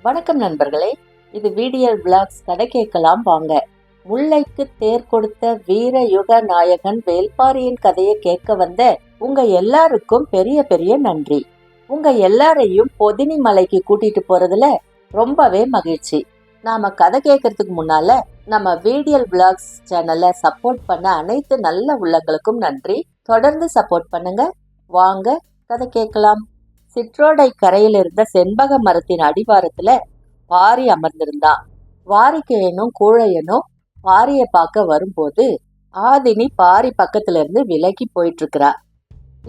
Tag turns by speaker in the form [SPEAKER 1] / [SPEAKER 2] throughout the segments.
[SPEAKER 1] வணக்கம் நண்பர்களே, இது வீடியல் விளாக்ஸ். கதை கேட்கலாம் வாங்க. முல்லைக்கு தேர் கொடுத்த வீர யுக நாயகன் வேல்பாரியின் கதையை கேட்க வந்த உங்க எல்லாருக்கும் பெரிய பெரிய நன்றி. உங்க எல்லாரையும் பொதினி மலைக்கு கூட்டிட்டு போறதுல ரொம்பவே மகிழ்ச்சி. நாம கதை கேட்கறதுக்கு முன்னால நம்ம வீடியல் விளாக்ஸ் சேனலை சப்போர்ட் பண்ண அனைத்து நல்ல உள்ளங்களுக்கும் நன்றி. தொடர்ந்து சப்போர்ட் பண்ணுங்க. வாங்க கதை கேட்கலாம். சிற்றோடை கரையில் இருந்த செண்பக மரத்தின் அடிவாரத்துல பாரி அமர்ந்திருந்தான். வாரிக்கையனும் கூழையனும் பாரிய பார்க்க வரும்போது ஆதினி பாரி பக்கத்துல இருந்து விலகி போயிட்டு இருக்கிறா.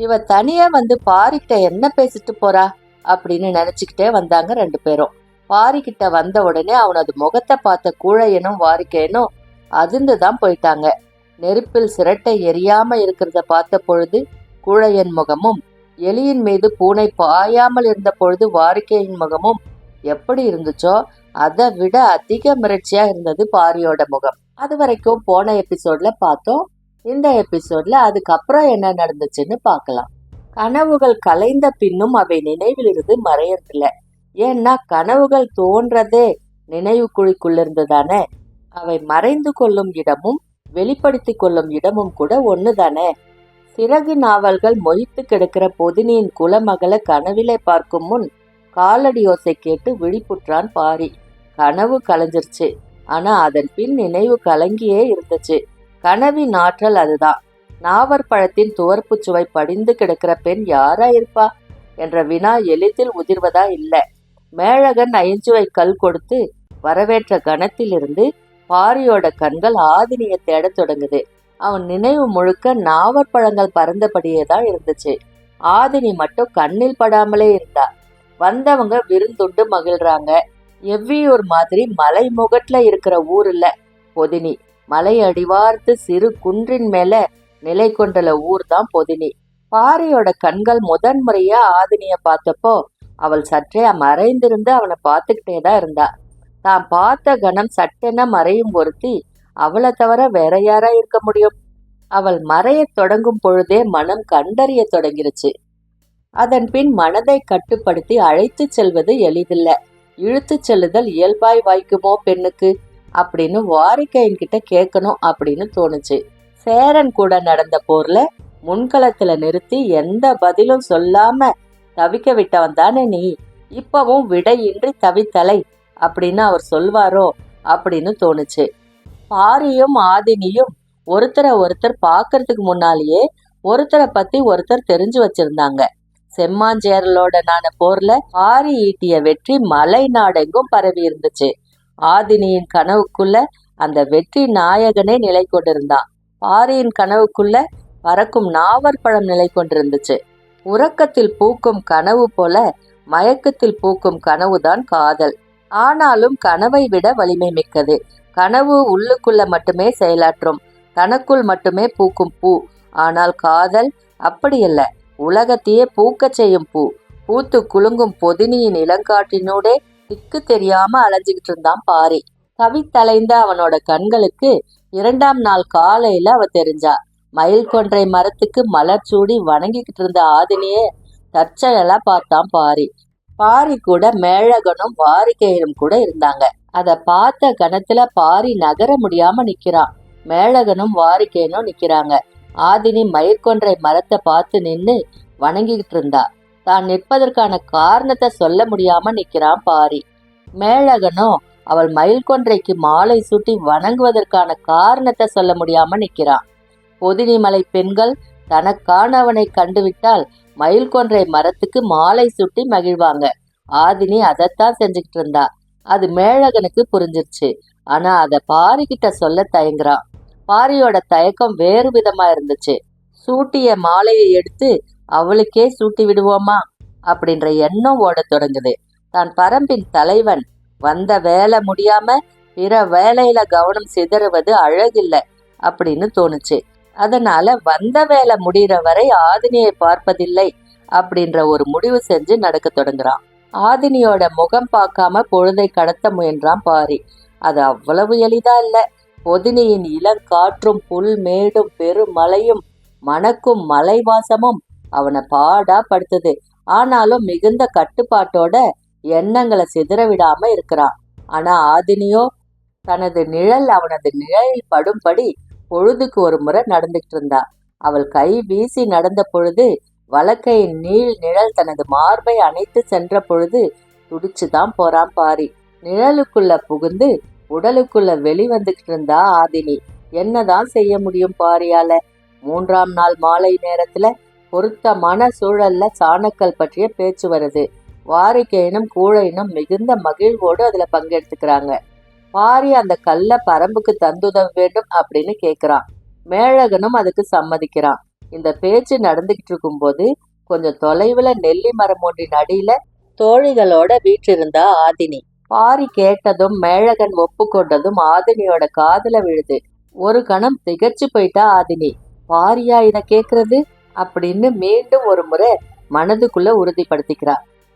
[SPEAKER 1] இவ தனியா வந்து பாரிக்கிட்ட என்ன பேசிட்டு போறா அப்படின்னு நினைச்சுக்கிட்டே வந்தாங்க ரெண்டு பேரும். பாரிக்கிட்ட வந்த உடனே அவனது முகத்தை பார்த்த கூழையனும் வாரிக்கையனும் அதிர்ந்துதான் போயிட்டாங்க. நெருப்பில் சிரட்டை எரியாம இருக்கிறத பார்த்த பொழுது கூழையன் முகமும், எலியின் மீது பூனை பாயாமல் இருந்த பொழுது வாரிக்கையின் முகமும் எப்படி இருந்துச்சோ அதை விட அதிக மிரட்சியா இருந்தது பாரியோட முகம். அது வரைக்கும் போன எபிசோட்ல பார்த்தோம். இந்த எபிசோட்ல அதுக்கப்புறம் என்ன நடந்துச்சுன்னு பார்க்கலாம். கனவுகள் கலைந்த பின்னும் அவை நினைவில் இருந்து மறையறதில்ல. ஏன்னா கனவுகள் தோன்றதே நினைவு குழிக்குள்ள இருந்துதானே. அவை மறைந்து கொள்ளும் இடமும் வெளிப்படுத்தி கொள்ளும் இடமும் கூட ஒண்ணுதானே. சிறகு நாவல்கள் மொய்த்து கிடக்கிற பொதினியின் குலமகளை கனவிலே பார்க்கும் முன் காலடி ஓசை கேட்டு விழிப்புற்றான் பாரி. கனவு கலைஞ்சிருச்சு, ஆனா அதன் பின் நினைவு கலங்கியே இருந்துச்சு. கனவின் ஆற்றல் அதுதான். நாவற்பழத்தின் துவர்ப்பு சுவை படிந்து கிடக்கிற பெண் யாரா இருப்பா என்ற வினா எளிதில் உதிர்வதா இல்ல. மேழகன் ஐஞ்சுவை கல் கொடுத்து வரவேற்ற கணத்திலிருந்து பாரியோட கண்கள் ஆதினியை தேடத் தொடங்குது. அவன் நினைவு முழுக்க நாவற்பழங்கள் பறந்தபடியே தான் இருந்துச்சு. ஆதினி மட்டும் கண்ணில் படாமலே இருந்தா. வந்தவங்க விருந்துண்டு மகிழ்றாங்க. எவ்வியூர் மாதிரி மலை முகட்ல இருக்கிற ஊர் இல்ல பொதினி. மலை அடிவார்த்து சிறு குன்றின் மேல நிலை கொண்டுள்ள ஊர் தான் பொதினி. பாரியோட கண்கள் முதன்முறையா ஆதினிய பார்த்தப்போ அவள் சற்றே மறைந்திருந்து அவனை பார்த்துக்கிட்டே தான் இருந்தா. தான் பார்த்த கணம் சட்டென மறையும் பொருத்தி அவளை தவிர வேற யாரா இருக்க முடியும்? அவள் மறைய தொடங்கும் பொழுதே மனம் கண்டறிய தொடங்கிருச்சு. அதன் பின் மனதை கட்டுப்படுத்தி அழைத்து செல்வது எளிதில்ல. இழுத்து செல்லுதல் இயல்பாய் வாய்க்குமோ பெண்ணுக்கு அப்படின்னு வாரிக்கையின் கிட்ட கேட்கணும் அப்படின்னு தோணுச்சு. சேரன் கூட நடந்த போர்ல முன்களத்துல நிறுத்தி எந்த பதிலும் சொல்லாம தவிக்க விட்டவன் தானே நீ. இப்பவும் விடையின்றி தவித்தலை அப்படின்னு அவர் சொல்வாரோ அப்படின்னு தோணுச்சு. பாரியும் ஆதினியும் ஒருத்தரை ஒருத்தர் பாக்கிறதுக்கு முன்னாலேயே ஒருத்தரை பத்தி ஒருத்தர் தெரிஞ்சு வச்சிருந்தாங்க. செம்மாஞ்சேரலோட நான போர்ல பாரி ஈட்டிய வெற்றி மலை நாடெங்கும் பரவி இருந்துச்சு. ஆதினியின் கனவுக்குள்ள அந்த வெற்றி நாயகனே நிலை கொண்டிருந்தான். பாரியின் கனவுக்குள்ள பறக்கும் நாவற்பழம் நிலை கொண்டிருந்துச்சு. உறக்கத்தில் பூக்கும் கனவு போல மயக்கத்தில் பூக்கும் கனவுதான் காதல். ஆனாலும் கனவை விட வலிமை மிக்கது. கனவு உள்ளுக்குள்ள மட்டுமே செயலாற்றும், தனக்குள் மட்டுமே பூக்கும் பூ. ஆனால் காதல் அப்படியல்ல, உலகத்தையே பூக்கச் செய்யும் பூ. பூத்து குலுங்கும் பொதினியின் இளங்காட்டினோடே திக்கு தெரியாம அலைஞ்சுக்கிட்டு இருந்தான் பாரி. தவித்தலைந்த அவனோட கண்களுக்கு 2ஆம் நாள் காலையில அவ தெரிஞ்சா. மயில் கொன்றை மரத்துக்கு மலர் சூடி வணங்கிக்கிட்டு இருந்த ஆதினியே தற்செயலா பார்த்தான் பாரி. பாரி கூட மேழகனும் வாரிக்கையரும் கூட இருந்தாங்க. அத பார்த்த கணத்துல பாரி நகர முடியாம நிக்கிறான். மேழகனும் வாரிக்கையனும் நிக்கிறாங்க. ஆதினி மயிர்கொன்றை மரத்தை பார்த்து நின்னு வணங்கிக்கிட்டு இருந்தா. தான் நிற்பதற்கான காரணத்தை சொல்ல முடியாம நிக்கிறான் பாரி. மேழகனும் அவள் மயில் கொன்றைக்கு மாலை சூட்டி வணங்குவதற்கான காரணத்தை சொல்ல முடியாம நிக்கிறான். பொதினி மலை பெண்கள் தனக்கானவனை கண்டுவிட்டால் மயில் கொன்றை மரத்துக்கு மாலை சூட்டி மகிழ்வாங்க. ஆதினி அதைத்தான் செஞ்சுக்கிட்டு இருந்தா. அது மேழகனுக்கு புரிஞ்சிருச்சு. ஆனா அத பாரிக்கிட்ட சொல்ல தயங்குறான். பாரியோட தயக்கம் வேறு விதமா இருந்துச்சு. சூட்டிய மாலையை எடுத்து அவளுக்கே சூட்டி விடுவோமா அப்படின்ற எண்ணம் ஓட தொடங்குது. தான் பரம்பின் தலைவன் வந்த வேலை முடியாம பிற வேலையில கவனம் சிதறுவது அழகில்லை அப்படின்னு தோணுச்சு. அதனால வந்த வேலை முடிகிற வரை ஆதினியை பார்ப்பதில்லை அப்படின்ற ஒரு முடிவு செஞ்சு நடக்க தொடங்குறான். ஆதினியோட முகம் பார்க்காம பொழுதை கடத்த முயன்றான் பாரி. அது அவ்வளவு எளிதா இல்ல. பொதினியின் இளங்காற்றும் புல் மேடும் பெருமலையும் மணக்கும் மலைவாசமும் அவனை பாடா படுத்துது. ஆனாலும் மிகுந்த கட்டுப்பாட்டோட எண்ணங்களை சிதற விடாம இருக்கிறான். ஆனா ஆதினியோ தனது நிழல் அவனது நிழலில் படும்படி பொழுதுக்கு ஒரு முறை நடந்துகிட்டு இருந்தா. அவள் கை வீசி நடந்த பொழுது வலக்கையின் நிழல் தனது மார்பை அணைத்து சென்ற பொழுது துடிச்சுதான் போறான் பாரி. நிழலுக்குள்ள புகுந்து உடலுக்குள்ள வெளிவந்துகிட்டு இருந்தா ஆதினி. என்னதான் செய்ய முடியும் பாரியால? 3ஆம் நாள் மாலை நேரத்துல பொருத்தமான சூழல்ல சாணக்கல் பற்றிய பேச்சு வருது. வாரிக்கையினும் கூழையினும் மிகுந்த மகிழ்வோடு அதுல பங்கெடுத்துக்கிறாங்க. பாரி அந்த கல்ல பரம்புக்கு தந்துதவ வேண்டும் அப்படின்னு கேக்குறான். மேழகனும் அதுக்கு சம்மதிக்கிறான். இந்த பேச்சு நடந்துகிட்டு இருக்கும் போது கொஞ்சம் தொலைவுல நெல்லி மரம் ஒன்றின் அடியில தோழிகளோட வீற்றிருந்தா ஆதினி. பாரி கேட்டதும் மேழகன் ஒப்புக்கொண்டதும் ஆதினியோட காதுல விழுது. ஒரு கணம் திகச்சு போயிட்டா ஆதினி. பாரியா இத கேக்குறது அப்படின்னு மீண்டும் ஒரு முறை மனதுக்குள்ள உறுதிப்படுத்திக்கிறா.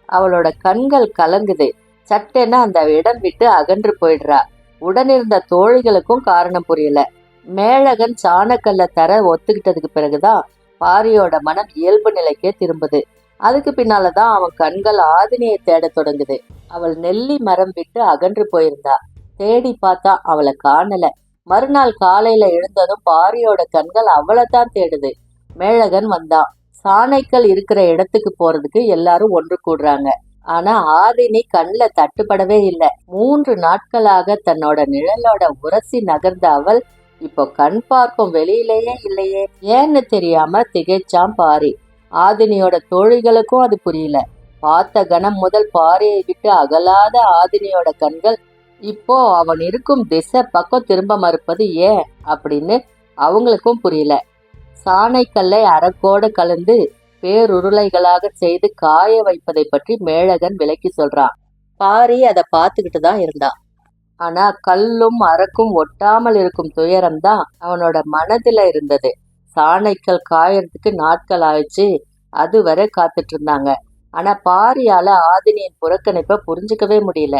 [SPEAKER 1] அவளோட கண்கள் கலங்குது. சட்டென அந்த இடம் விட்டு அகன்று போயிடுறா. உடனிருந்த தோழிகளுக்கும் காரணம் புரியல. மேழகன் சாணக்கல்ல தர ஒத்துக்கிட்டதுக்கு பிறகுதான் பாரியோட மனம் இயல்பு நிலைக்கே திரும்புது. அதுக்கு பின்னாலதான் அவன் கண்கள் ஆதினியை தேட தொடங்குது. அவள் நெல்லி மரம் விட்டு அகன்று போயிருந்தா. தேடி பார்த்தா அவளை காணல. மறுநாள் காலையில எழுந்ததும் பாரியோட கண்கள் அவளைத்தான் தேடுது. மேழகன் வந்தான். சாணைக்கல் இருக்கிற இடத்துக்கு போறதுக்கு எல்லாரும் ஒன்று கூடுறாங்க. ஆனா ஆதினி கண்ல தட்டுப்படவே இல்லை. 3 நாட்களாக தன்னோட நிழலோட உரசி நகர்ந்த அவள் இப்போ கண் பார்க்கும் வெளியிலேயே இல்லையே. ஏன்னு தெரியாம திகைச்சான் பாரி. ஆதினியோட தோழிகளுக்கும் அது புரியல. பார்த்த கணம் முதல் பாரியை விட்டு அகலாத ஆதினியோட கண்கள் இப்போ அவன் இருக்கும் திசை பக்கம் திரும்ப மறுப்பது ஏன் அப்படின்னு அவங்களுக்கும் புரியல. சாணைக்கல்லை அரக்கோடு கலந்து பேருருளைகளாக செய்து காய வைப்பதை பற்றி மேழகன் விளக்கி சொல்றான். பாரி அதை பார்த்துக்கிட்டு தான் இருந்தான். ஆனா கல்லும் அரக்கும் ஒட்டாமல் இருக்கும் துயரம்தான் அவனோட மனதுல இருந்தது. சாணைக்கல் காயறதுக்கு நாட்கள் ஆயிடுச்சு. அதுவரை காத்துட்டு இருந்தாங்க. ஆனா பாரியால ஆதினியின் புறக்கணிப்பை புரிஞ்சுக்கவே முடியல,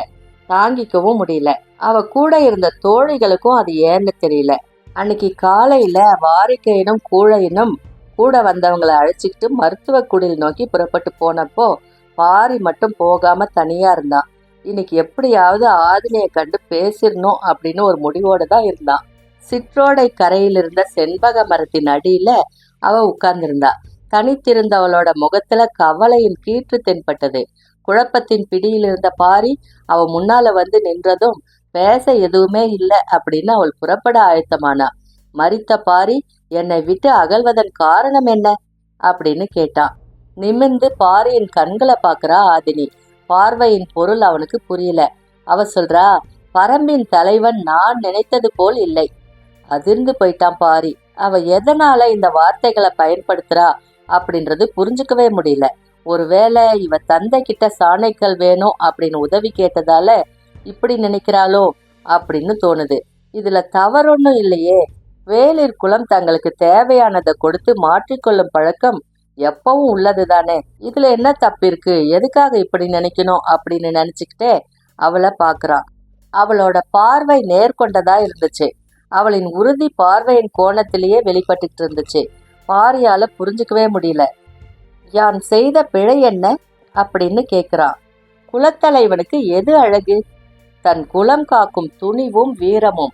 [SPEAKER 1] தாங்கிக்கவும் முடியல. அவ கூட இருந்த தோழிகளுக்கும் அது ஏன்னு தெரியல. அன்னைக்கு காலையில வாரிக்கையினும் கூழையினும் கூட வந்தவங்களை அழைச்சிக்கிட்டு மருத்துவ குடில் நோக்கி புறப்பட்டு போனப்போ பாரி மட்டும் போகாம தனியா இருந்தான். இன்னைக்கு எப்படியாவது ஆதினியை கண்டு பேசிடணும் அப்படின்னு ஒரு முடிவோடு தான் இருந்தான். சிற்றோடை கரையில் இருந்த செண்பக மரத்தின் அடியில அவ உட்கார்ந்திருந்தா. தனித்திருந்தவளோட முகத்துல கவலையின் கீற்று தென்பட்டது. குழப்பத்தின் பிடியில் இருந்த பாரி அவ முன்னால வந்து நின்றதும் பேச எதுவுமே இல்லை அப்படின்னு அவள் புறப்பட ஆயத்தமானா. மரித்த பாரி என்னை விட்டு அகல்வதன் காரணம் என்ன அப்படின்னு கேட்டான். நிமிர்ந்து பாரியின் கண்களை பாக்குறா ஆதினி. பார்வையின் பொருள் அவனுக்கு புரியல. அவ சொல்றா, பரம்பின் தலைவன் நான் நினைத்தது போல் இல்லை. அதிர்ந்து போயிட்டான் பாரி. அவ எதனால இந்த வார்த்தைகளை பயன்படுத்துறா அப்படின்றது புரிஞ்சுக்கவே முடியல. ஒருவேளை இவ தந்தை கிட்ட சாணைக்கல் வேணும் அப்படின்னு உதவி கேட்டதால இப்படி நினைக்கிறாளோ அப்படின்னு தோணுது. இதுல தவறொன்னும் இல்லையே. வேளிர் குலம் தங்களுக்கு தேவையானதை கொடுத்து மாற்றிக்கொள்ளும் பழக்கம் எப்பவும் உள்ளதுதானே. இதுல என்ன தப்பு இருக்கு? எதுக்காக இப்படி நினைக்கணும் அப்படின்னு நினைச்சுக்கிட்டே அவளை பாக்குறான். அவளோட பார்வை நேர்கொண்டதா இருந்துச்சு. அவளின் உறுதி பார்வையின் கோணத்திலேயே வெளிப்பட்டு இருந்துச்சு. பாரியால புரிஞ்சுக்கவே முடியல. யான் செய்த பிழை என்ன அப்படின்னு கேக்குறான். குலத்தலைவனுக்கு எது அழகு? தன் குலம் காக்கும் துணிவும் வீரமும்.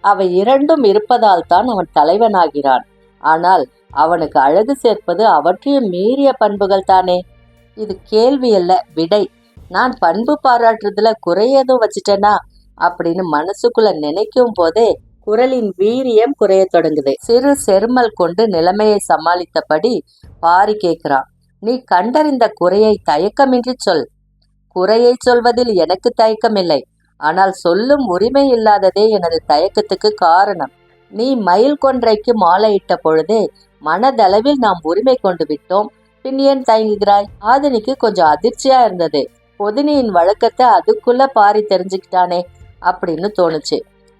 [SPEAKER 1] அவை இரண்டும் இருப்பதால் தான் அவன் தலைவனாகிறான். ஆனால் அவனுக்கு அழகு சேர்ப்பது அவற்றையும் மீறிய பண்புகள் தானே. இது கேள்வி அல்ல, விடை. நான் பண்பு பாராட்டுறதுல குறையதோ வச்சுட்டேனா அப்படின்னு மனசுக்குள்ள நினைக்கும் போதே குரலின் வீரியம் குறைய தொடங்குது. சிறு செருமல் கொண்டு நிலைமையை சமாளித்தபடி பாரி கேட்கிறான். நீ கண்டறிந்த குறையை தயக்கமின்றி சொல். குறையை சொல்வதில் எனக்கு தயக்கமில்லை. ஆனால் சொல்லும் உரிமை இல்லாததே எனது தயக்கத்துக்கு காரணம். நீ மயில் கொன்றைக்கு மாலையிட்ட பொழுதே மனதளவில் நாம் உரிமை கொண்டு விட்டோம். பின் ஏன் தயங்குகிறாய்? ஆதினிக்கு கொஞ்சம் அதிர்ச்சியா இருந்தது. பொதினியின் வழக்கத்தை அதுக்குள்ள பாரி தெரிஞ்சுக்கிட்டானே அப்படின்னு தோணுச்சு.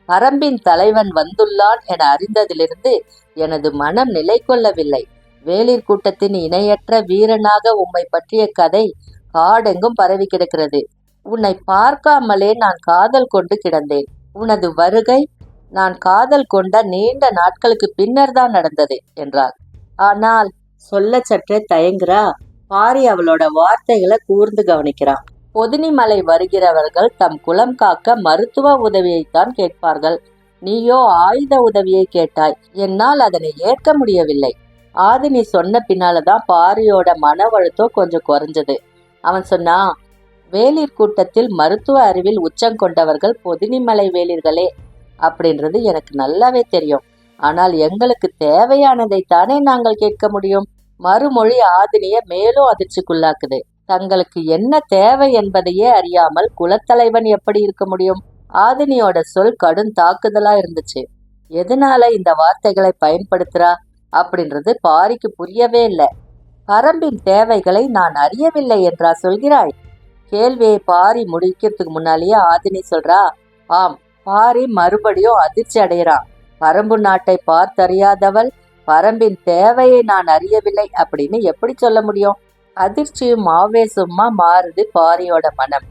[SPEAKER 1] பரம்பின் தலைவன் வந்துள்ளான் என அறிந்ததிலிருந்து எனது மனம் நிலை கொள்ளவில்லை. வேளிர் கூட்டத்தின் இணையற்ற வீரனாக உம்மை பற்றிய கதை காடெங்கும் பரவி கிடக்கிறது. உன்னை பார்க்காமலே நான் காதல் கொண்டு கிடந்தேன். உனது வருகை நான் காதல் கொண்ட நீண்ட நாட்களுக்கு பின்னர் தான் நடந்தது என்றாள். ஆனால் சொல்ல சற்றே தயங்குறா. பாரி அவளோட வார்த்தைகளை கூர்ந்து கவனிக்கிறான். பொதினிமலை வருகிறவர்கள் தம் குலம் காக்க மருத்துவ உதவியைத்தான் கேட்பார்கள். நீயோ ஆயுத உதவியை கேட்டாய். என்னால் அதனை ஏற்க முடியவில்லை. ஆதினி சொன்ன பின்னாலதான் பாரியோட மன அழுத்தம் கொஞ்சம் குறைஞ்சது. அவன் சொன்னா, வேளிர் கூட்டத்தில் மருத்துவ அறிவில் உச்சம் கொண்டவர்கள் பொதினிமலை வேளிர்களே அப்படின்றது எனக்கு நல்லாவே தெரியும். ஆனால் எங்களுக்கு தேவையானதைத்தானே நாங்கள் கேட்க முடியும். மறுமொழி ஆதினிய மேலும் அதிர்ச்சிக்குள்ளாக்குது. தங்களுக்கு என்ன தேவை என்பதையே அறியாமல் குலத்தலைவன் எப்படி இருக்க முடியும்? ஆதினியோட சொல் கடும் தாக்குதலா இருந்துச்சு. எதனால இந்த வார்த்தைகளை பயன்படுத்துறா அப்படின்றது பாரிக்கு புரியவே இல்லை. பரம்பின் தேவைகளை நான் அறியவில்லை என்றா சொல்கிறாய்? கேள்வியை பாரி முடிக்கிறதுக்கு முன்னாலேயே ஆதினி சொல்றா, ஆம். பாரி மறுபடியும் அதிர்ச்சி அடைகிறான். பரம்பு நாட்டை பார்த்தறியாதவள் பரம்பின் தேவையை நான் அறியவில்லை அப்படின்னு எப்படி சொல்ல முடியும்? அதிர்ச்சியும் ஆவேசமா மாறுது பாரியோட மனம்.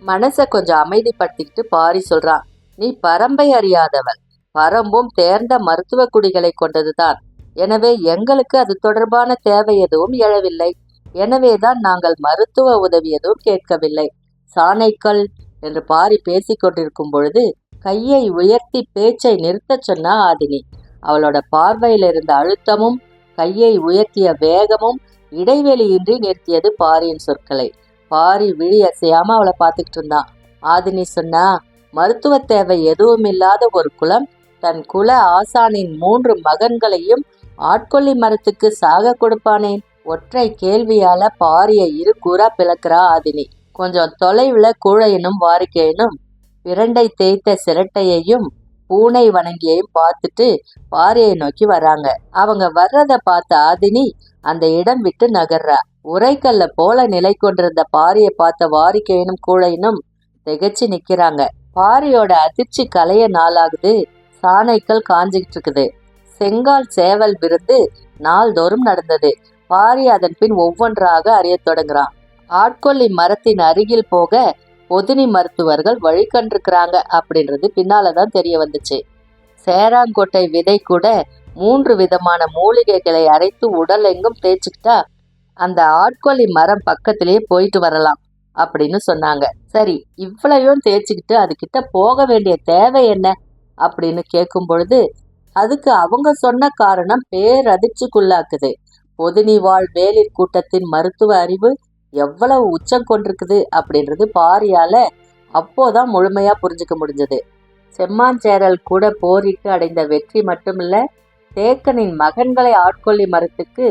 [SPEAKER 1] மனசை கொஞ்சம் அமைதிப்படுத்திக்கிட்டு பாரி சொல்றான், நீ பரம்பை அறியாதவள். பரம்பும் தேர்ந்த மருத்துவ குடிகளை கொண்டதுதான். எனவே எங்களுக்கு அது தொடர்பான தேவை எதுவும் எழவில்லை. எனவேதான் நாங்கள் மருத்துவ உதவி எதுவும் கேட்கவில்லை. சாணைக்கல் என்று பாரி பேசிக் கொண்டிருக்கும் பொழுது கையை உயர்த்தி பேச்சை நிறுத்தச் சொன்னா ஆதினி. அவளோட பார்வையில் இருந்த அழுத்தமும் கையை உயர்த்திய வேகமும் இடைவெளியின்றி நிறுத்தியது பாரியின் சொற்களை. பாரி விழி அசையாம அவளை பார்த்துக்கிட்டு இருந்தான். ஆதினி சொன்னா, மருத்துவ தேவை எதுவும் இல்லாத ஒரு குலம் தன் குல ஆசானின் 3 மகன்களையும் ஆட்கொல்லி மரத்துக்கு சாக கொடுப்பானேன்? ஒற்றை கேள்வியால பாரிய இரு கூறா பிளக்கிறா ஆதினி. கொஞ்சம் தொலைவுல கூழையனும் வாரிக்கையனும் பிரண்டை தேய்த்த சிரட்டையையும் பூனை வணங்கியையும் பார்த்துட்டு பாரியை நோக்கி வராங்க. அவங்க வர்றத பார்த்த ஆதினி அந்த இடம் விட்டு நகர்றா. உரைக்கல்ல போல நிலை கொண்டிருந்த பாரியை பார்த்த வாரிக்கையனும் கூழையனும் திகச்சு நிக்கிறாங்க. பாரியோட அதிர்ச்சி கலைய நாளாகுது. சாணைக்கல் காஞ்சிக்கிட்டு இருக்குது. செங்கால் சேவல் விருந்து நாள்தோறும் நடந்தது. பாரி அதன் பின் ஒவ்வொன்றாக அறிய தொடங்குறான். ஆட்கொல்லி மரத்தின் அருகில் போக பொதினி மருத்துவர்கள் வழி கண்டிருக்கிறாங்க அப்படின்றது பின்னாலதான் தெரிய வந்துச்சு. சேராங்கோட்டை விதை கூட 3 விதமான மூலிகைகளை அரைத்து உடல் எங்கும் தேய்ச்சிக்கிட்டா அந்த ஆட்கொல்லி மரம் பக்கத்திலேயே போயிட்டு வரலாம் அப்படின்னு சொன்னாங்க. சரி, இவ்வளையும் தேய்ச்சிக்கிட்டு அதுகிட்ட போக வேண்டிய தேவை என்ன அப்படின்னு கேட்கும் பொழுது அதுக்கு அவங்க சொன்ன காரணம் பேரதிர்ச்சிக்குள்ளாக்குது. பொதினி வாழ் வேளிர் கூட்டத்தின் மருத்துவ அறிவு எவ்வளவு உச்சம் கொண்டிருக்குது அப்படின்றது பாரியால அப்போதான் முழுமையா புரிஞ்சுக்க முடிஞ்சது. செம்மாஞ்சேரல் கூட போரிட்டு அடைந்த வெற்றி மட்டுமில்ல, தேக்கனின் மகன்களை ஆட்கொள்ளி மரத்துக்கு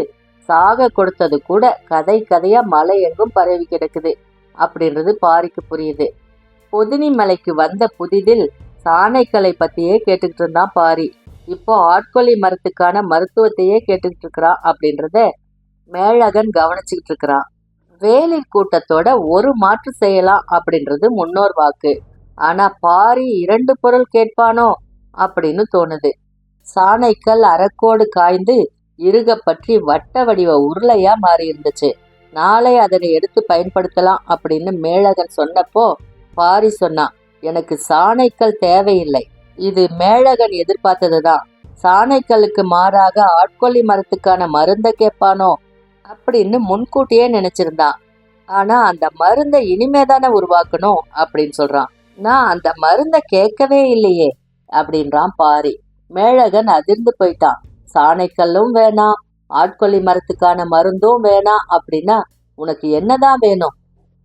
[SPEAKER 1] சாக கொடுத்தது கூட கதை கதையா மலை எங்கும் பரவி கிடக்குது அப்படின்றது பாரிக்கு புரியுது. பொதினி மலைக்கு வந்த புதிதில் சாணைக்கலை பத்தியே கேட்டுக்கிட்டு இருந்தான் பாரி. இப்போ ஆட்கொல்லி மரத்துக்கான மருத்துவத்தையே கேட்டுக்கிட்டு இருக்கிறான் அப்படின்றத மேழகன் கவனிச்சுக்கிட்டு இருக்கிறான். வேளிர் கூட்டத்தோட ஒரு மாற்று செய்யலாம் அப்படின்றது முன்னோர் வாக்கு. ஆனா பாரி 2 பொருள் கேட்பானோ அப்படின்னு தோணுது. சாணைக்கல் அரக்கோடு காய்ந்து இறுக பற்றி வட்ட வடிவ உருளையா மாறி இருந்துச்சு. நாளை அதனை எடுத்து பயன்படுத்தலாம் அப்படின்னு மேழகன் சொன்னப்போ பாரி சொன்னான், எனக்கு சாணைக்கல் தேவையில்லை. இது மேழகன் எதிர்பார்த்ததுதான். சாணைக்கல்லுக்கு மாறாக ஆட்கொல்லி மரத்துக்கான மருந்தை கேட்பானோ அப்படின்னு முன்கூட்டியே நினைச்சிருந்தான். ஆனா அந்த மருந்தை இனிமேதானே உருவாக்கணும் அப்படின்னு சொல்றான். நான் அந்த மருந்தை கேட்கவே இல்லையே அப்படின்றான் பாரி. மேழகன் அதிர்ந்து போயிட்டான். சாணைக்கல்லும் வேணாம், ஆட்கொல்லி மரத்துக்கான மருந்தும் வேணாம் அப்படின்னா உனக்கு என்னதான் வேணும்?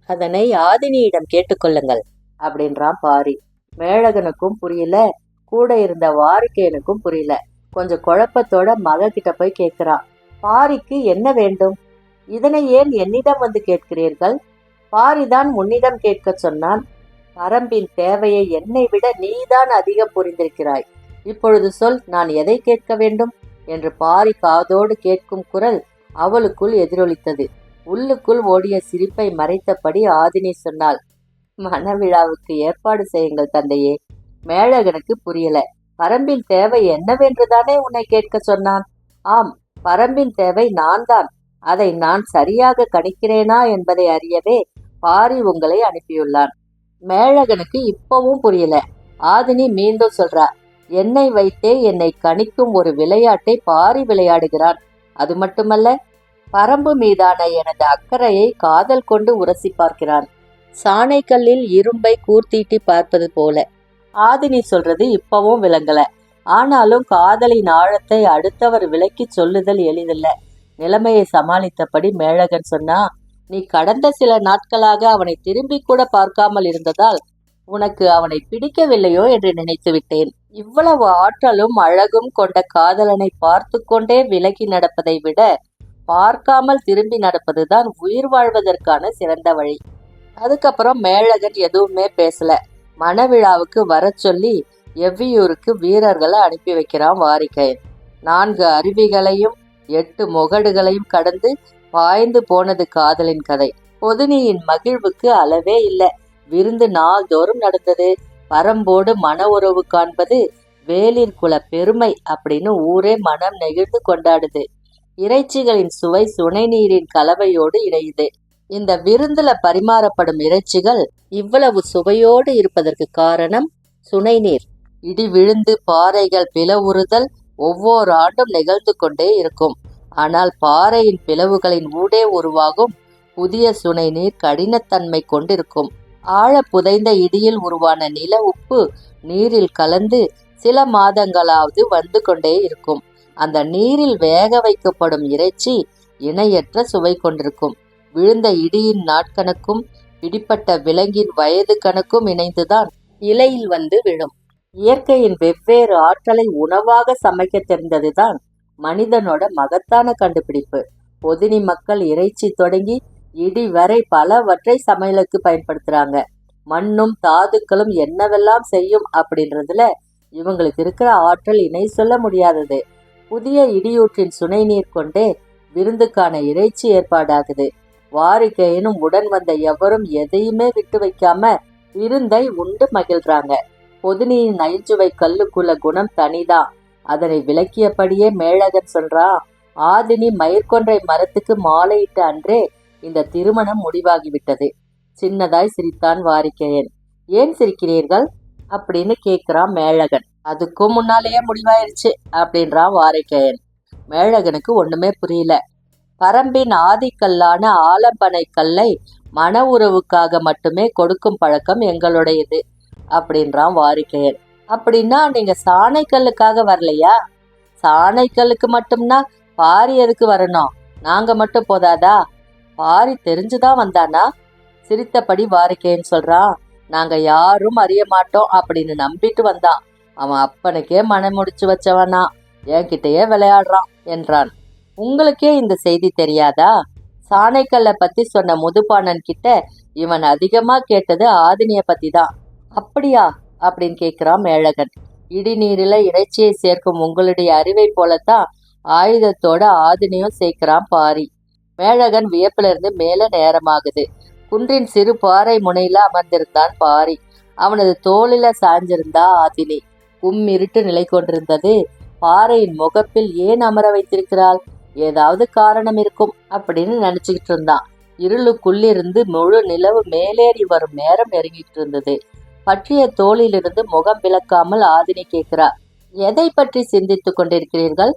[SPEAKER 1] அதனை ஆதினியிடம் கேட்டுக்கொள்ளுங்கள் அப்படின்றான் பாரி. மேழகனுக்கும் புரியல, கூட இருந்த வாரிக்கையனுக்கும் புரியல. கொஞ்சம் குழப்பத்தோட மக கிட்ட போய் கேட்கிறான், பாரிக்கு என்ன வேண்டும்? இதனை ஏன் என்னிடம் வந்து கேட்கிறீர்கள்? பாரிதான் உன்னிடம் கேட்க சொன்னான். பரம்பின் தேவையை என்னை விட நீதான் அதிகம் புரிந்திருக்கிறாய். இப்பொழுது சொல், நான் எதை கேட்க வேண்டும் என்று பாரி காதோடு கேட்கும் குரல் அவளுக்குள் எதிரொலித்தது. உள்ளுக்குள் ஓடிய சிரிப்பை மறைத்தபடி ஆதினி சொன்னாள், மனவிழாவுக்கு ஏற்பாடு செய்யுங்கள் தந்தையே. மேழகனுக்கு புரியல. பரம்பின் தேவை என்னவென்றுதானே உன்னை கேட்க சொன்னான். ஆம், பரம்பின் தேவை நான் தான். அதை நான் சரியாக கணிக்கிறேனா என்பதை அறியவே பாரி உங்களை அனுப்பியுள்ளான். மேழகனுக்கு இப்பவும் புரியல. ஆதினி மீண்டும் சொல்றா, என்னை வைத்தே என்னை கணிக்கும் ஒரு விளையாட்டை பாரி விளையாடுகிறான். அது மட்டுமல்ல, பரம்பு மீதான எனது அக்கறையை காதல் கொண்டு உரசி பார்க்கிறான். சாணைக்கல்லில் இரும்பை கூர்த்தீட்டி பார்ப்பது போல. ஆதினி சொல்றது இப்பவும் விளங்கல. ஆனாலும் காதலின் ஆழத்தை அடுத்தவர் விலக்கி சொல்லுதல் எளிதில்ல. நிலைமையை சமாளித்தபடி மேழகன் சொன்னா, நீ கடந்த சில நாட்களாக அவனை திரும்பி கூட பார்க்காமல் இருந்ததால் உனக்கு அவனை பிடிக்கவில்லையோ என்று நினைத்து விட்டேன். இவ்வளவு ஆற்றலும் அழகும் கொண்ட காதலனை பார்த்து கொண்டே விலகி நடப்பதை விட பார்க்காமல் திரும்பி நடப்பதுதான் உயிர் வாழ்வதற்கான சிறந்த வழி. அதுக்கப்புறம் மேழகன் எதுவுமே பேசல. மணவிழாவுக்கு வர சொல்லி எவ்வியூருக்கு வீரர்களை அனுப்பி வைக்கிறான் வாரிக்கையன். 4 அருவிகளையும் 8 முகடுகளையும் கடந்து பாய்ந்து போனது காதலின் கதை. பொதினியின் மகிழ்வுக்கு அளவே இல்லை. விருந்து நாள்தோறும் நடந்தது. பரம்போடு மன உறவு காண்பது வேலின் குல பெருமை அப்படின்னு ஊரே மனம் நெகிழ்ந்து கொண்டாடுது. இறைச்சிகளின் சுவை சுனை நீரின் கலவையோடு இணையுது. இந்த விருந்துல பரிமாறப்படும் இறைச்சிகள் இவ்வளவு சுவையோடு இருப்பதற்கு காரணம் சுனை நீர். இடி விழுந்து பாறைகள் பிளவுறுதல் ஒவ்வொரு ஆண்டும் நிகழ்ந்து கொண்டே இருக்கும். ஆனால் பாறையின் பிளவுகளின் ஊடே உருவாகும் புதிய சுனை நீர் கடினத்தன்மை கொண்டிருக்கும். ஆழ புதைந்த இடியில் உருவான நில உப்பு நீரில் கலந்து சில மாதங்களாவது வந்து கொண்டே இருக்கும். அந்த நீரில் வேக வைக்கப்படும் இறைச்சி இணையற்ற சுவை கொண்டிருக்கும். விழுந்த இடியின் நாட்கணக்கும் பிடிப்பட்ட விலங்கின் வயது கணக்கும் இணைந்துதான் இலையில் வந்து விழும். இயற்கையின் வெவ்வேறு ஆற்றலை உணவாக சமைக்க தெரிந்ததுதான் மனிதனோட மகத்தான கண்டுபிடிப்பு. பொதினி மக்கள் இறைச்சி தொடங்கி இடி வரை பலவற்றை சமையலுக்கு பயன்படுத்துறாங்க. மண்ணும் தாதுக்களும் என்னவெல்லாம் செய்யும் அப்படின்றதுல இவங்களுக்கு இருக்கிற ஆற்றல் இணை சொல்ல முடியாதது. புதிய இடியூற்றின் சுனை நீர் கொண்டே விருந்துக்கான இறைச்சி ஏற்பாடாகுது. வாரிக்கையனும் உடன் வந்த எவரும் எதையுமே விட்டு வைக்காம விருந்தை உண்டு மகிழ்றாங்க. பொதினியின் நைஞ்சுவை கல்லுக்குள்ள குணம் தனிதான். அதனை விளக்கியபடியே மேழகன் சொல்றான், ஆதினி மயிர்கொன்றை மரத்துக்கு மாலையிட்ட அன்றே இந்த திருமணம் முடிவாகிவிட்டது. சின்னதாய் சிரித்தான் வாரிக்கையன். ஏன் சிரிக்கிறீர்கள் அப்படின்னு கேட்கிறான் மேழகன். அதுக்கும் முன்னாலேயே முடிவாயிருச்சு அப்படின்றான் வாரிக்கையன். மேழகனுக்கு ஒண்ணுமே புரியல. பரம்பின் ஆதிக்கல்லான ஆலம்பனை கல்லை மன உறவுக்காக மட்டுமே கொடுக்கும் பழக்கம் எங்களுடையது அப்படின்றான் வாரிக்கையன். அப்படின்னா நீங்க சாணைக்கல்லுக்காக வரலையா? சாணைக்கல்லுக்கு மட்டும்னா பாரி எதுக்கு வரணும்? நாங்க மட்டும் போதாதா? பாரி தெரிஞ்சுதான் வந்தானா? சிரித்தபடி வாரிக்கையன் சொல்றான், நாங்க யாரும் அறிய மாட்டோம் அப்படின்னு நம்பிட்டு வந்தான். அவன் அப்பனுக்கே மனம் முடிச்சு வச்சவனா, என்கிட்டயே விளையாடுறான் என்றான். உங்களுக்கே இந்த செய்தி தெரியாதா? சாணைக்கல்ல பத்தி சொன்ன முதுபாணன் கிட்ட இவன் அதிகமா கேட்டது ஆதினிய பத்தி தான். அப்படியா அப்படின்னு கேட்கிறான் மேழகன். இடிநீரில இறைச்சியை சேர்க்கும் உங்களுடைய அறிவை போலத்தான் ஆயுதத்தோட ஆதினியும் சேர்க்கிறான் பாரி. மேழகன் வியப்புல இருந்து மேல நேரமாகுது. குன்றின் சிறு பாறை முனையில அமர்ந்திருந்தான் பாரி. அவனது தோளில சாய்ந்திருந்தா ஆதினி. இருட்டு நிலை கொண்டிருந்தது. பாறையின் முகப்பில் ஏன் அமர வைத்திருக்கிறாள்? ஏதாவது காரணம் இருக்கும் அப்படின்னு நினைச்சுக்கிட்டு இருந்தான். இருளுக்குள்ளிருந்து முழு நிலவு மேலேறி வரும் நேரம் நெருங்கிட்டு இருந்தது. பற்றிய தோளிலிருந்து முகம் விளக்காமல் ஆதினி கேட்கிறார், எதை பற்றி சிந்தித்துக் கொண்டிருக்கிறீர்கள்?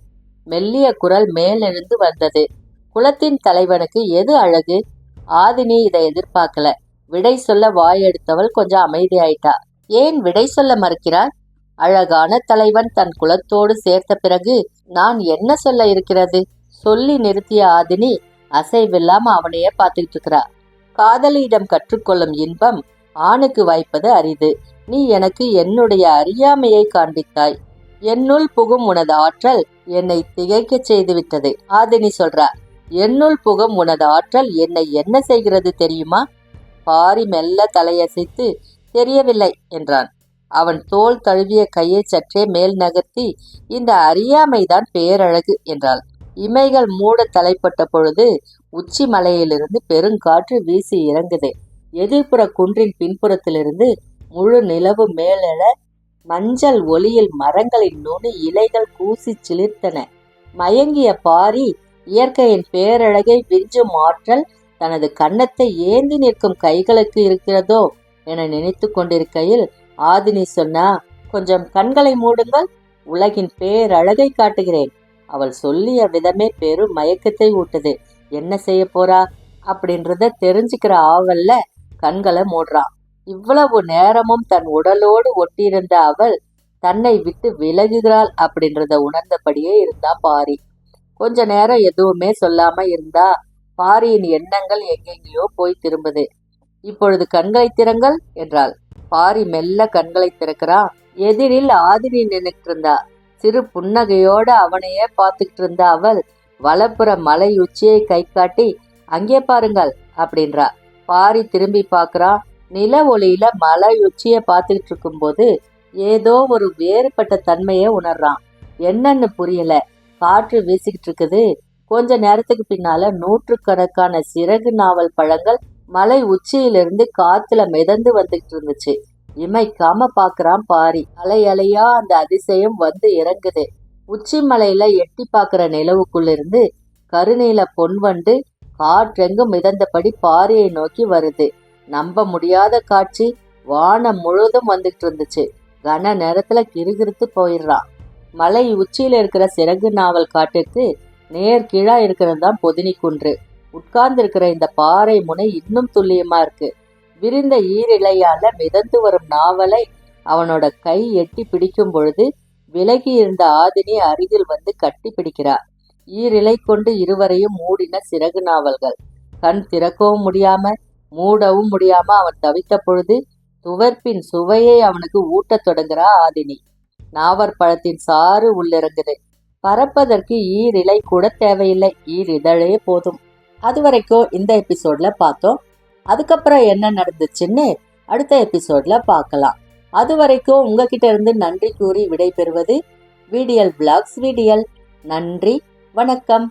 [SPEAKER 1] மெல்லிய குரல் மேலெழுந்து வந்தது. குலத்தின் தலைவனுக்கு எது அழகு? ஆதினி இதை எதிர்பார்க்கல. விடை சொல்ல வாயெடுத்தவள் கொஞ்சம் அமைதியாயிட்டா. ஏன் விடை சொல்ல மறுக்கிறார்? அழகான தலைவன் தன் குலத்தோடு சேர்த்த பிறகு நான் என்ன சொல்ல இருக்கிறது? சொல்லி நிறுத்திய ஆதினி அசைவில்லாம அவனையே பார்த்துக்கிட்டு இருக்கிறா. காதலியிடம் கற்றுக்கொள்ளும் இன்பம் ஆணுக்கு வாய்ப்பது அரிது. நீ எனக்கு என்னுடைய அறியாமையை காண்பித்தாய். என்னுள் புகும் உனது ஆற்றல் என்னை திகைக்க செய்து விட்டது. ஆதினி சொல்றா, என்னுள் புகும் உனது ஆற்றல் என்னை என்ன செய்கிறது தெரியுமா? பாரி மெல்ல தலையசைத்து தெரியவில்லை என்றான். அவன் தோல் தழுவிய கையை சற்றே மேல் நகர்த்தி, இந்த அறியாமைதான் பேரழகு என்றாள். இமைகள் மூட தலைப்பட்ட பொழுது உச்சி மலையிலிருந்து பெருங்காற்று வீசி இறங்குது. எதிர்ப்புற குன்றின் பின்புறத்திலிருந்து முழு நிலவு மேலெழ மஞ்சள் ஒளியில் மரங்களின் நுனி இலைகள் கூசி சிலிர்த்தன. மயங்கிய பாரி இயற்கையின் பேரழகை விஞ்சும் ஆற்றல் தனது கன்னத்தை ஏந்தி நிற்கும் கைகளுக்கு இருக்கிறதோ என நினைத்து கொண்டிருக்கையில் ஆதினி சொன்னா, கொஞ்சம் கண்களை மூடுங்கள், உலகின் பேரழகை காட்டுகிறேன். அவள் சொல்லிய விதமே பெரும் மயக்கத்தை ஊட்டுது. என்ன செய்ய போறா அப்படின்றத தெரிஞ்சுக்கிற ஆவல்ல கண்களை மூடுறான். இவ்வளவு நேரமும் தன் உடலோடு ஒட்டியிருந்த அவள் தன்னை விட்டு விலகுகிறாள் அப்படின்றத உணர்ந்தபடியே இருந்தா பாரி. கொஞ்ச நேரம் எதுவுமே சொல்லாம இருந்தா பாரியின் எண்ணங்கள் எங்கெங்கேயோ போய் திரும்புது. இப்பொழுது கண்களை திறங்கள் என்றாள். பாரி மெல்ல கண்களை திறக்கிறான். எதிரில் ஆதினி நின்னுட்டு இருந்தா. சிறு புன்னகையோட அவனையே பார்த்துக்கிட்டு இருந்த அவள் வலப்புற மலை உச்சியை கை காட்டி, அங்கே பாருங்கள் அப்படின்றா. பாரி திரும்பி பார்க்கறான். நில ஒளியில மலை உச்சியை பார்த்துக்கிட்டு இருக்கும்போது ஏதோ ஒரு வேறுபட்ட தன்மையை உணர்றான். என்னன்னு புரியல. காற்று வீசிக்கிட்டு இருக்குது. கொஞ்ச நேரத்துக்கு பின்னால நூற்றுக்கணக்கான சிறகு நாவல் பழங்கள் மலை உச்சியிலிருந்து காத்துல மிதந்து வந்துகிட்டு இருந்துச்சு. இமைக்காம பாக்குறான் பாரி. அலை அலையா அந்த அதிசயம் வந்து இறங்குது. உச்சி மலையில எட்டி பாக்குற நிலவுக்குள்ள இருந்து கருநீல பொன்வண்டு காற்றெங்கும் மிதந்தபடி பாரியை நோக்கி வருது. நம்ப முடியாத காட்சி. வானம் முழுதும் வந்துகிட்டு இருந்துச்சு. கன நேரத்துல கிறுகிறுத்து போயிடுறான். மலை உச்சியில இருக்கிற சிறகு நாவல் காட்டுக்கு நேர் கீழா இருக்கிறது தான் பொதினி குன்று. உட்கார்ந்து இருக்கிற இந்த பாறை முனை இன்னும் துல்லியமா இருக்கு. விரிந்த ஈரிலையால மிதந்து வரும் நாவலை அவனோட கை எட்டி பிடிக்கும் பொழுது விலகி இருந்த ஆதினி அருகில் வந்து கட்டி பிடிக்கிறா. ஈரிலை கொண்டு இருவரையும் மூடின சிறகு நாவல்கள். கண் திறக்கவும் முடியாம மூடவும் முடியாம அவன் தவித்த பொழுது துவர்ப்பின் சுவையை அவனுக்கு ஊட்டத் தொடங்குறா ஆதினி. நாவற்பழத்தின் சாறு உள்ளிறங்குது. பறப்பதற்கு ஈரிலை கூட தேவையில்லை, ஈரிதழே போதும். அது வரைக்கும் இந்த எபிசோட்ல பார்த்தோம். அதுக்கப்புறம் என்ன நடந்துச்சுன்னு அடுத்த எபிசோட்ல பார்க்கலாம். அது வரைக்கும் உங்ககிட்ட இருந்து நன்றி கூறி விடை பெறுவது விடியல் பிளாக்ஸ் விடியல். நன்றி, வணக்கம்.